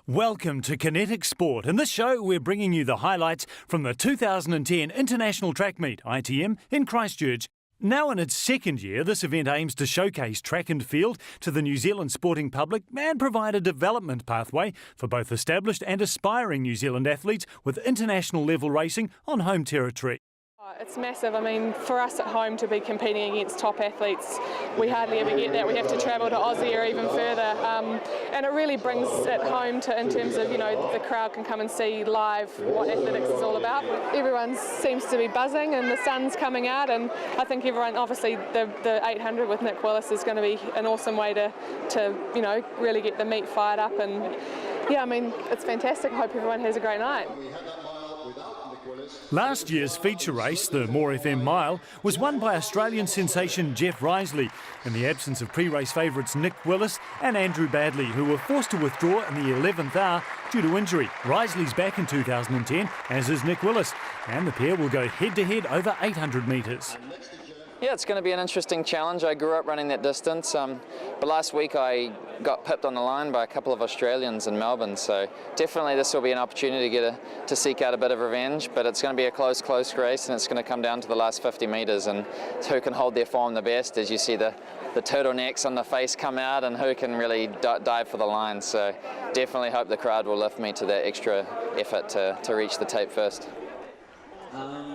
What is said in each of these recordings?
Welcome to Kinetic Sport. In this show, we're bringing you the highlights from the 2010 International Track Meet, ITM, in Christchurch. Now in its second year, this event aims to showcase track and field to the New Zealand sporting public and provide a development pathway for both established and aspiring New Zealand athletes with international level racing on home territory. It's massive. I mean, for us at home to be competing against top athletes, we hardly ever get that. We have to travel to Aussie or even further, and it really brings it home in terms of, the crowd can come and see live what athletics is all about. Everyone seems to be buzzing and the sun's coming out, and I think everyone, obviously the 800 with Nick Willis is going to be an awesome way to really get the meet fired up, and yeah, I mean, it's fantastic. I hope everyone has a great night. Last year's feature race, the More FM Mile, was won by Australian sensation Jeff Riseley in the absence of pre-race favourites Nick Willis and Andrew Badley, who were forced to withdraw in the 11th hour due to injury. Riseley's back in 2010, as is Nick Willis, and the pair will go head-to-head over 800 metres. Yeah, it's going to be an interesting challenge. I grew up running that distance, but last week I got pipped on the line by a couple of Australians in Melbourne, so definitely this will be an opportunity to seek out a bit of revenge, but it's going to be a close race, and it's going to come down to the last 50 metres and who can hold their form the best as you see the turtlenecks on the face come out and who can really dive for the line. So definitely hope the crowd will lift me to that extra effort to reach the tape first.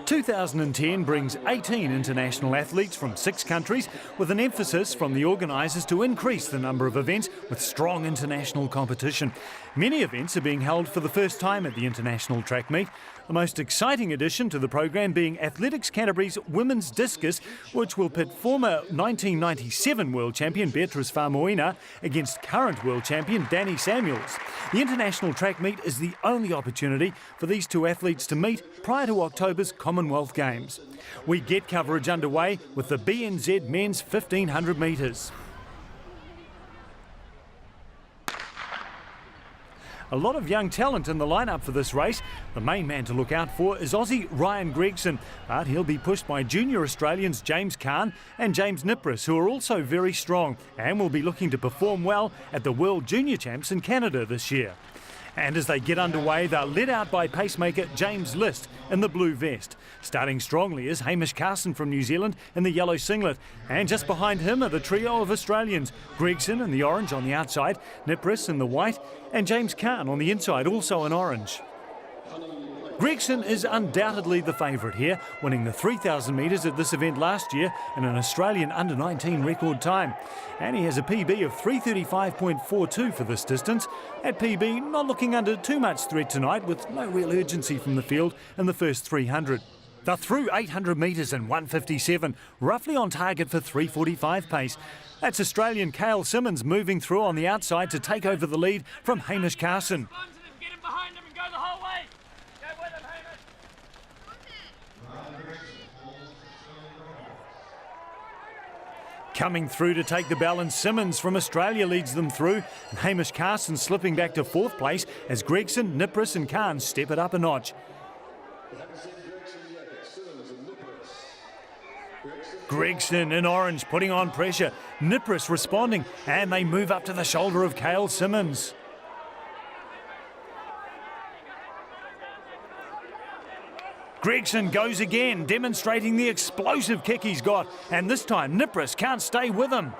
2010 brings 18 international athletes from 6 countries, with an emphasis from the organisers to increase the number of events with strong international competition. Many events are being held for the first time at the International Track Meet, the most exciting addition to the program being Athletics Canterbury's Women's Discus, which will pit former 1997 World Champion Beatrice Faumuina against current World Champion Dani. The International Track Meet is the only opportunity for these two athletes to meet prior to October's Commonwealth Games. We get coverage underway with the BNZ Men's 1500 metres. A lot of young talent in the lineup for this race. The main man to look out for is Aussie Ryan Gregson, but he'll be pushed by junior Australians James Kahn and James Nipris, who are also very strong and will be looking to perform well at the World Junior Champs in Canada this year. And as they get underway, they're led out by pacemaker James List in the blue vest. Starting strongly is Hamish Carson from New Zealand in the yellow singlet. And just behind him are the trio of Australians, Gregson in the orange on the outside, Nipris in the white, and James Kahn on the inside, also in orange. Gregson is undoubtedly the favourite here, winning the 3,000 metres at this event last year in an Australian under-19 record time. And he has a PB of 3:35.42 for this distance. At PB, not looking under too much threat tonight, with no real urgency from the field in the first 300. They're through 800 metres in 1:57, roughly on target for 3:45 pace. That's Australian Cael Simmons moving through on the outside to take over the lead from Hamish Carson. Get him behind him and go the whole way. Coming through to take the balance, Simmons from Australia leads them through, and Hamish Carson slipping back to 4th place as Gregson, Nipris and Kahn step it up a notch. Gregson in orange putting on pressure, Nipris responding, and they move up to the shoulder of Cael Simmons. Gregson goes again, demonstrating the explosive kick he's got, and this time Nipris can't stay with him.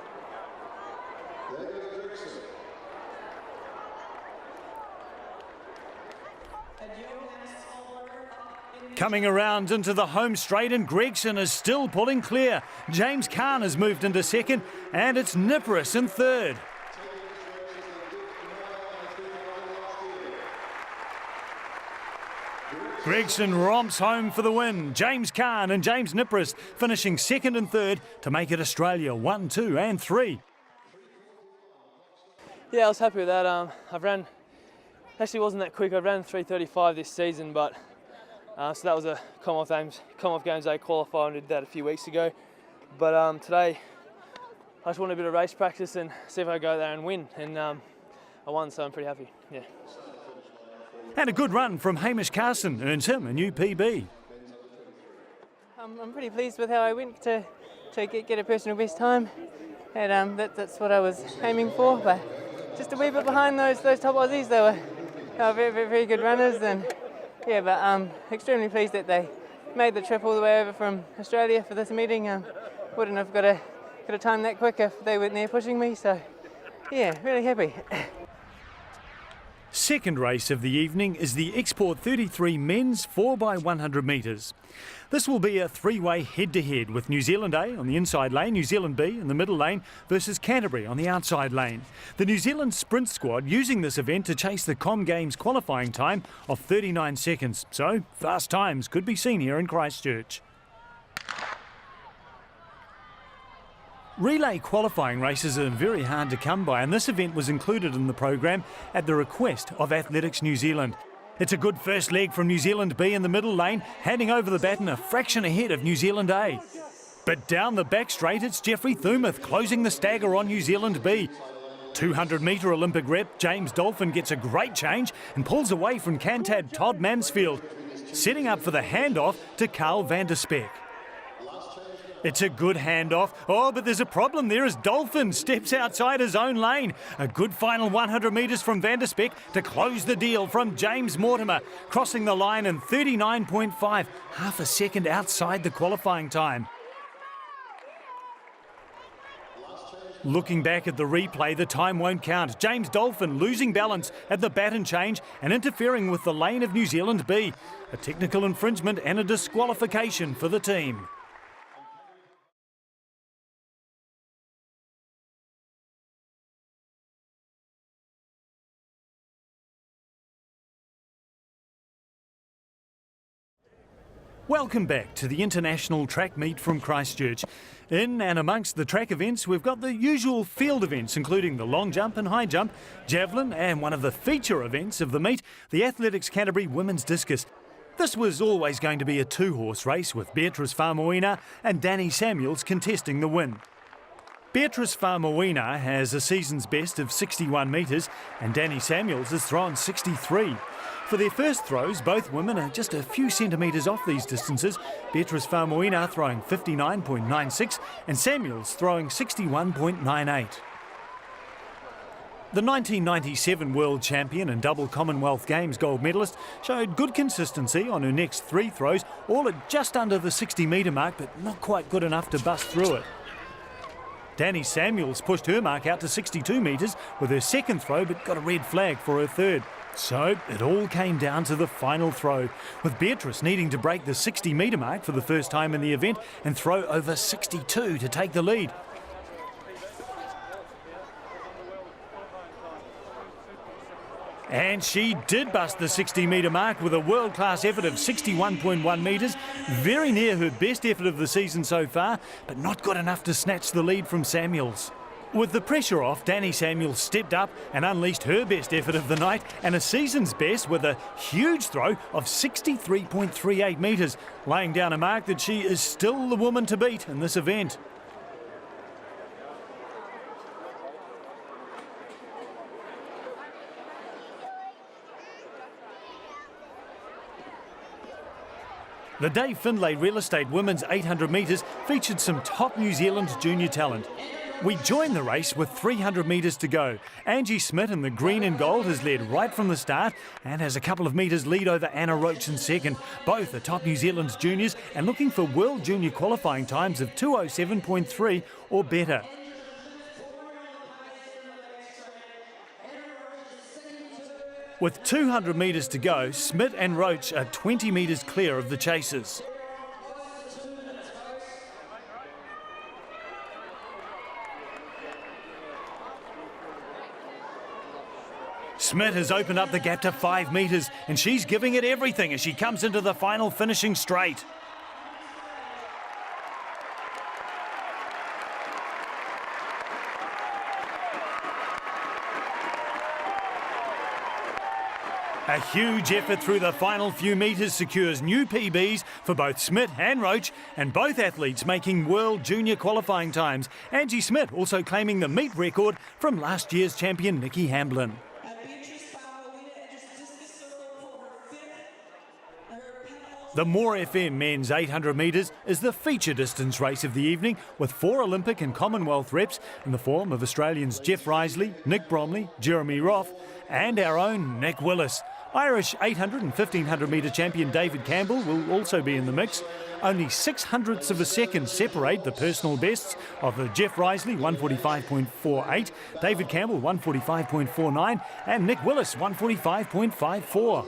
Coming around into the home straight, and Gregson is still pulling clear. James Kahn has moved into 2nd, and it's Nipris in 3rd. Gregson romps home for the win. James Kahn and James Nipris finishing 2nd and 3rd to make it Australia 1, 2 and 3. Yeah, I was happy with that. Actually wasn't that quick. I ran 3:35 this season, but so that was a Commonwealth Games Day qualifier, and did that a few weeks ago. But today I just wanted a bit of race practice and see if I go there and win, and I won, so I'm pretty happy. Yeah. And a good run from Hamish Carson earns him a new PB. I'm pretty pleased with how I went to get a personal best time, and that's what I was aiming for. But just a wee bit behind those top Aussies. They were very, very, very good runners, and yeah, but I'm extremely pleased that they made the trip all the way over from Australia for this meeting. Wouldn't have got a time that quick if they weren't there pushing me, so yeah, really happy. Second race of the evening is the Export 33 men's 4x100 metres. This will be a three-way head-to-head with New Zealand A on the inside lane, New Zealand B in the middle lane versus Canterbury on the outside lane. The New Zealand sprint squad using this event to chase the Com Games qualifying time of 39 seconds. So fast times could be seen here in Christchurch. Relay qualifying races are very hard to come by, and this event was included in the program at the request of Athletics New Zealand. It's a good first leg from New Zealand B in the middle lane, handing over the baton a fraction ahead of New Zealand A. But down the back straight, it's Jeffrey Thumoth closing the stagger on New Zealand B. 200-metre Olympic rep James Dolphin gets a great change and pulls away from Cantad Todd Mansfield, setting up for the handoff to Carl van der Speck. It's a good handoff. Oh, but there's a problem there as Dolphin steps outside his own lane. A good final 100 metres from Van der Speck to close the deal from James Mortimer, crossing the line in 39.5, half a second outside the qualifying time. Looking back at the replay, the time won't count. James Dolphin losing balance at the baton change and interfering with the lane of New Zealand B. A technical infringement and a disqualification for the team. Welcome back to the international track meet from Christchurch. In and amongst the track events, we've got the usual field events, including the long jump and high jump, javelin, and one of the feature events of the meet, the Athletics Canterbury Women's Discus. This was always going to be a two-horse race with Beatrice Faumuina and Dani Samuels contesting the win. Beatrice Faumuina has a season's best of 61 metres and Dani Samuels has thrown 63. For their first throws, both women are just a few centimetres off these distances, Beatrice Faumuina throwing 59.96 and Samuels throwing 61.98. The 1997 World Champion and double Commonwealth Games gold medalist showed good consistency on her next three throws, all at just under the 60-metre mark, but not quite good enough to bust through it. Dani Samuels pushed her mark out to 62 metres with her second throw, but got a red flag for her third. So it all came down to the final throw, with Beatrice needing to break the 60-metre mark for the first time in the event and throw over 62 to take the lead. And she did bust the 60-metre mark with a world-class effort of 61.1 metres, very near her best effort of the season so far, but not good enough to snatch the lead from Samuels. With the pressure off, Dani Samuels stepped up and unleashed her best effort of the night and a season's best with a huge throw of 63.38 metres, laying down a mark that she is still the woman to beat in this event. The Dave Findlay Real Estate Women's 800 metres featured some top New Zealand junior talent. We join the race with 300 metres to go. Angie Smit in the green and gold has led right from the start and has a couple of metres lead over Anna Roach in second. Both are top New Zealand juniors and looking for World Junior Qualifying times of 2:07.3 or better. With 200 metres to go, Smit and Roach are 20 metres clear of the chasers. Smit has opened up the gap to 5 metres and she's giving it everything as she comes into the final finishing straight. A huge effort through the final few metres secures new PBs for both Smit and Roach, and both athletes making World Junior Qualifying times. Angie Smit also claiming the meet record from last year's champion Nikki Hamblin. The More FM men's 800 metres is the feature distance race of the evening, with 4 Olympic and Commonwealth reps in the form of Australians Jeff Riseley, Nick Bromley, Jeremy Roff and our own Nick Willis. Irish 800 and 1500 metre champion David Campbell will also be in the mix. Only 600ths of a second separate the personal bests of Jeff Riseley 145.48, David Campbell 145.49 and Nick Willis 145.54.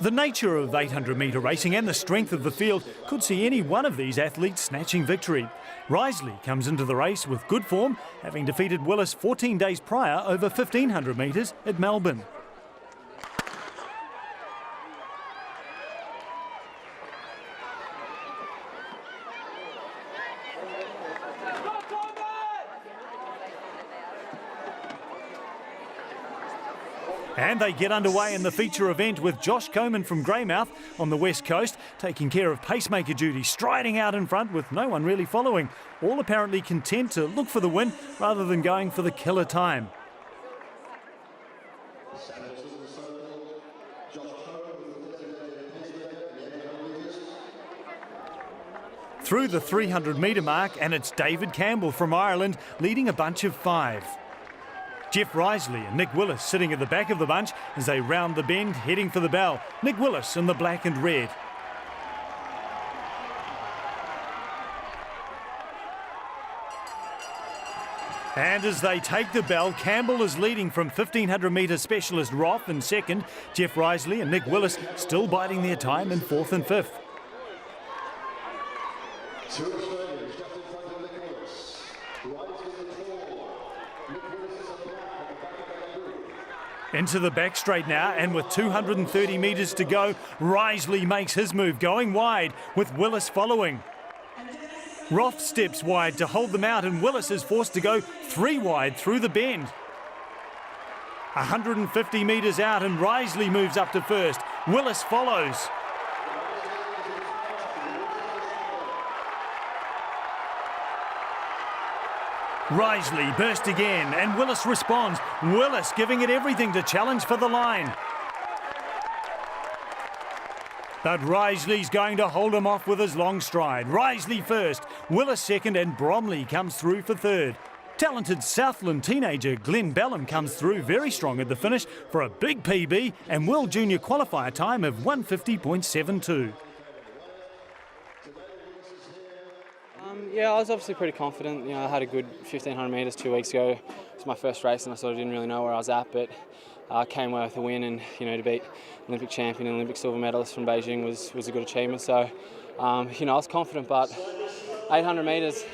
The nature of 800 metre racing and the strength of the field could see any one of these athletes snatching victory. Riseley comes into the race with good form, having defeated Willis 14 days prior over 1500 metres at Melbourne. And they get underway in the feature event with Josh Coman from Greymouth on the west coast taking care of pacemaker duty, striding out in front with no one really following, all apparently content to look for the win rather than going for the killer time. Through the 300 metre mark, and it's David Campbell from Ireland leading a bunch of 5. Jeff Riseley and Nick Willis sitting at the back of the bunch as they round the bend, heading for the bell. Nick Willis in the black and red. And as they take the bell, Campbell is leading from 1500 metre specialist Roff in second. Jeff Riseley and Nick Willis still biding their time in 4th and 5th. Into the back straight now, and with 230 metres to go, Riseley makes his move, going wide with Willis following. Roff steps wide to hold them out, and Willis is forced to go 3 wide through the bend. 150 metres out, and Riseley moves up to first. Willis follows. Riseley burst again, and Willis responds. Willis giving it everything to challenge for the line. But Riseley's going to hold him off with his long stride. Riseley first, Willis second, and Bromley comes through for third. Talented Southland teenager Glenn Bellham comes through very strong at the finish for a big PB and World Junior Qualifier time of 150.72. Yeah, I was obviously pretty confident. You know, I had a good 1500 metres 2 weeks ago. It was my first race and I sort of didn't really know where I was at, but I came away with a win, and you know, to beat Olympic champion and Olympic silver medalist from Beijing was a good achievement. So, you know, I was confident, but 800 metres,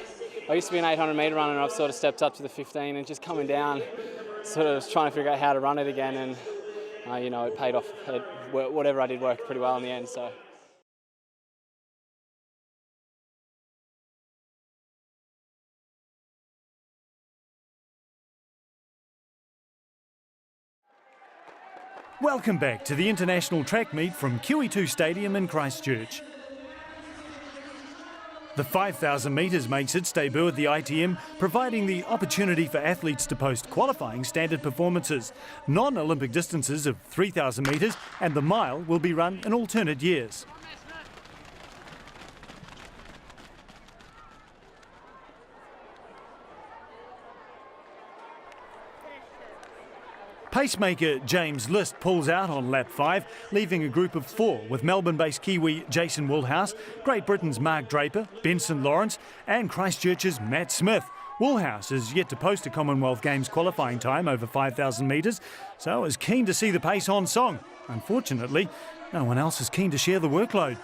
I used to be an 800 metre runner and I've sort of stepped up to the 15 and just coming down, sort of trying to figure out how to run it again, and you know, it paid off. Whatever I did worked pretty well in the end. So. Welcome back to the international track meet from QEII Stadium in Christchurch. The 5,000 metres makes its debut at the ITM, providing the opportunity for athletes to post qualifying standard performances. Non-Olympic distances of 3,000 metres and the mile will be run in alternate years. Pacemaker James List pulls out on lap 5, leaving a group of 4 with Melbourne-based Kiwi Jason Woolhouse, Great Britain's Mark Draper, Benson Lawrence and Christchurch's Matt Smith. Woolhouse is yet to post a Commonwealth Games qualifying time over 5,000 metres, so is keen to see the pace on song. Unfortunately, no one else is keen to share the workload.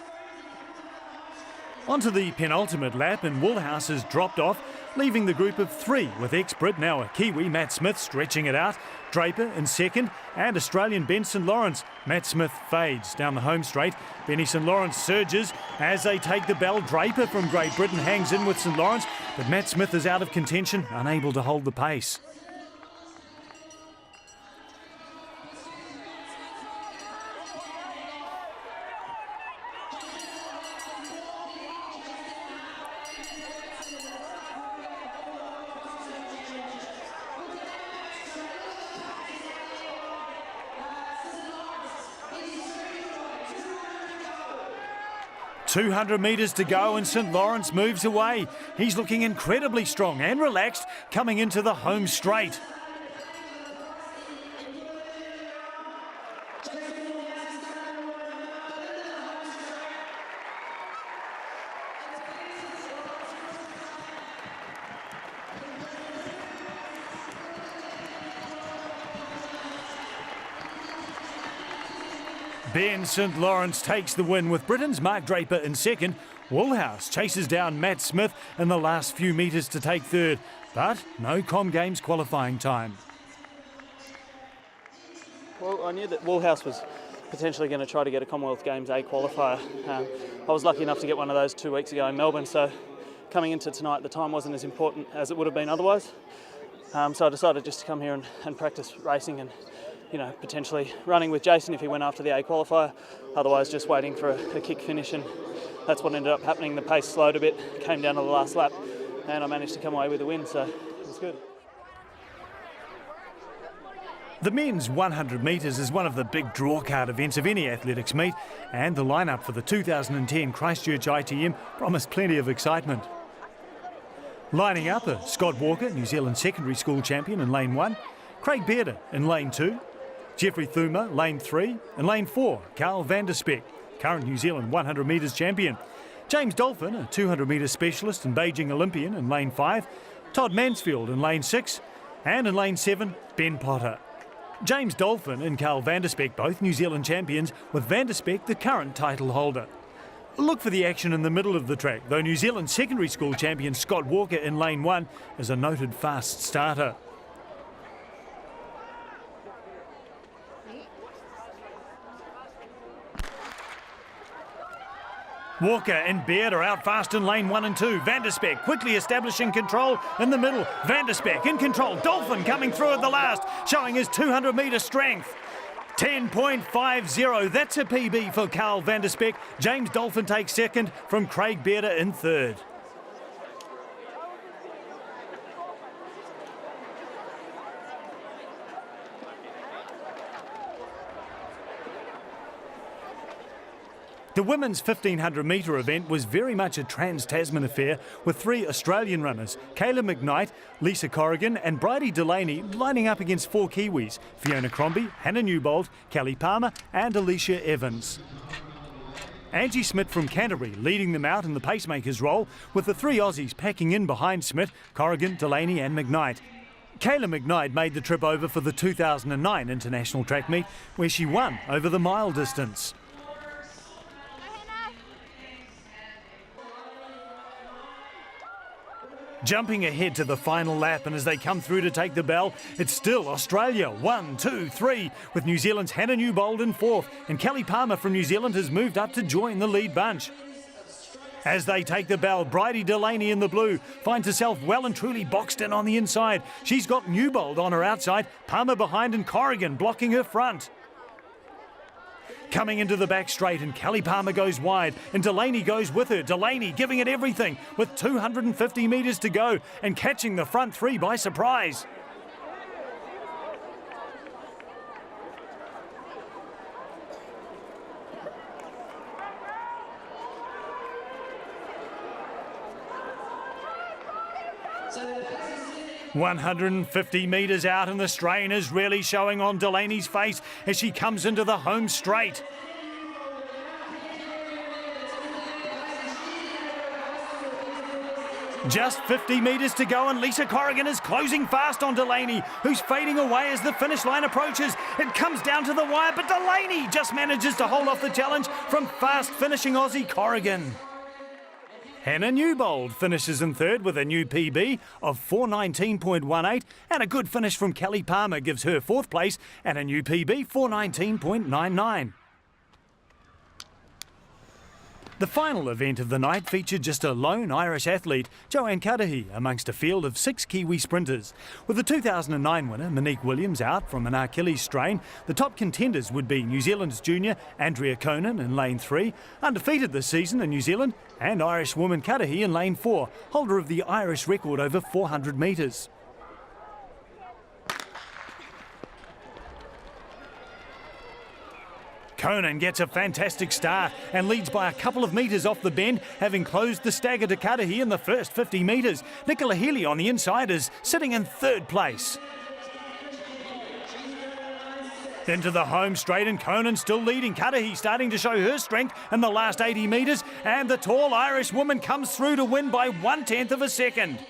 Onto the penultimate lap, and Woolhouse has dropped off, leaving the group of 3 with ex-Brit, now a Kiwi, Matt Smith, stretching it out, Draper in second, and Australian Benson Lawrence. Matt Smith fades down the home straight. Benny St Lawrence surges as they take the bell. Draper from Great Britain hangs in with St Lawrence, but Matt Smith is out of contention, unable to hold the pace. 200 metres to go and St Lawrence moves away. He's looking incredibly strong and relaxed coming into the home straight. Ben St Lawrence takes the win with Britain's Mark Draper in second. Woolhouse chases down Matt Smith in the last few metres to take third, but no Com Games qualifying time. Well, I knew that Woolhouse was potentially going to try to get a Commonwealth Games A qualifier. I was lucky enough to get one of those 2 weeks ago in Melbourne, so coming into tonight the time wasn't as important as it would have been otherwise. So I decided just to come here and practice racing and, you know, potentially running with Jason if he went after the A qualifier, otherwise just waiting for a kick finish, and that's what ended up happening. The pace slowed a bit, came down to the last lap, and I managed to come away with a win, so it was good. The men's 100 metres is one of the big drawcard events of any athletics meet, and the lineup for the 2010 Christchurch ITM promised plenty of excitement. Lining up are Scott Walker, New Zealand secondary school champion in lane 1, Craig Bearder in lane 2, Jeffrey Thuma, lane 3, and lane 4, Carl van der Speck, current New Zealand 100 metres champion. James Dolphin, a 200 metres specialist and Beijing Olympian in lane 5, Todd Mansfield in lane 6, and in lane 7, Ben Potter. James Dolphin and Carl van der Speck, both New Zealand champions, with van der Speck the current title holder. Look for the action in the middle of the track, though New Zealand secondary school champion Scott Walker in lane 1 is a noted fast starter. Walker and Beard are out fast in lane 1 and 2. Van der Speck quickly establishing control in the middle. Van der Speck in control. Dolphin coming through at the last, showing his 200 metre strength. 10.50, that's a PB for Carl van der Speck. James Dolphin takes second from Craig Bearder in third. The women's 1500 metre event was very much a trans-Tasman affair, with 3 Australian runners, Kayla McKnight, Lisa Corrigan and Bridie Delaney, lining up against 4 Kiwis, Fiona Crombie, Hannah Newbold, Kelly Palmer and Alicia Evans. Angie Smit from Canterbury leading them out in the pacemaker's role, with the 3 Aussies packing in behind Smit, Corrigan, Delaney and McKnight. Kayla McKnight made the trip over for the 2009 International Track Meet, where she won over the mile distance. Jumping ahead to the final lap, and as they come through to take the bell, it's still Australia, 1, 2, 3, with New Zealand's Hannah Newbold in 4th, and Kelly Palmer from New Zealand has moved up to join the lead bunch. As they take the bell, Bridie Delaney in the blue finds herself well and truly boxed in on the inside. She's got Newbold on her outside, Palmer behind and Corrigan blocking her front. Coming into the back straight, and Kelly Palmer goes wide and Delaney goes with her. Delaney giving it everything with 250 metres to go and catching the front 3 by surprise. So 150 metres out, and the strain is really showing on Delaney's face as she comes into the home straight. Just 50 metres to go, and Lisa Corrigan is closing fast on Delaney, who's fading away as the finish line approaches. It comes down to the wire, but Delaney just manages to hold off the challenge from fast finishing Aussie Corrigan. Hannah Newbold finishes in third with a new PB of 4:19.18, and a good finish from Kelly Palmer gives her 4th place and a new PB 4:19.99. The final event of the night featured just a lone Irish athlete, Joanne Cudahy, amongst a field of 6 Kiwi sprinters. With the 2009 winner, Monique Williams, out from an Achilles strain, the top contenders would be New Zealand's junior Andrea Conan in lane 3, undefeated this season in New Zealand, and Irish woman Cudahy in lane 4, holder of the Irish record over 400 metres. Conan gets a fantastic start and leads by a couple of metres off the bend, having closed the stagger to Cudahy in the first 50 metres. Nicola Healy on the inside is sitting in third place. Into the home straight, and Conan still leading. Cudahy starting to show her strength in the last 80 metres, and the tall Irish woman comes through to win by 1/10 of a second.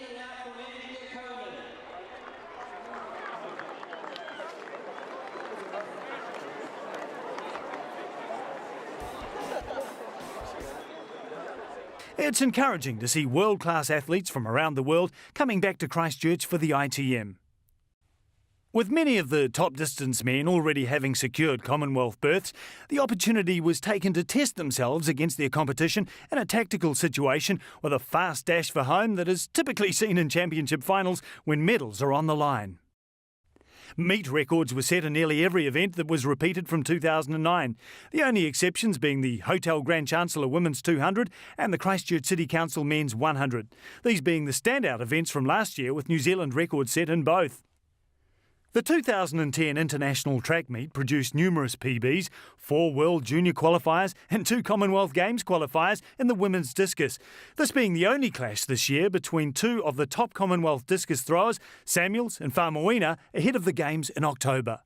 It's encouraging to see world-class athletes from around the world coming back to Christchurch for the ITM. With many of the top distance men already having secured Commonwealth berths, the opportunity was taken to test themselves against their competition in a tactical situation with a fast dash for home that is typically seen in championship finals when medals are on the line. Meet records were set in nearly every event that was repeated from 2009, the only exceptions being the Hotel Grand Chancellor Women's 200 and the Christchurch City Council Men's 100, these being the standout events from last year with New Zealand records set in both. The 2010 International Track Meet produced numerous PBs, 4 World Junior Qualifiers and 2 Commonwealth Games Qualifiers in the women's discus, this being the only clash this year between 2 of the top Commonwealth discus throwers, Samuels and Faumuina, ahead of the Games in October.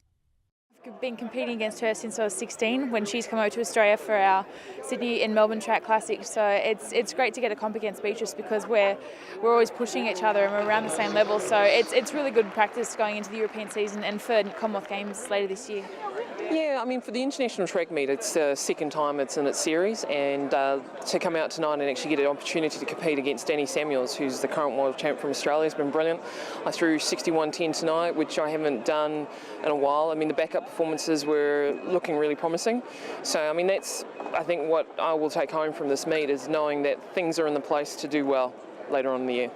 I've been competing against her since I was 16 when she's come over to Australia for our Sydney and Melbourne Track Classic. So it's great to get a comp against Beatrice because we're always pushing each other and we're around the same level. So it's really good practice going into the European season and for Commonwealth Games later this year. Yeah, I mean, for the International Track Meet, it's the second time it's in its series, and to come out tonight and actually get an opportunity to compete against Dani Samuels, who's the current world champ from Australia, has been brilliant. I threw 61.10 tonight, which I haven't done in a while. I mean, the backup performances were looking really promising. So, I mean, that's, I think, what I will take home from this meet is knowing that things are in the place to do well later on in the year.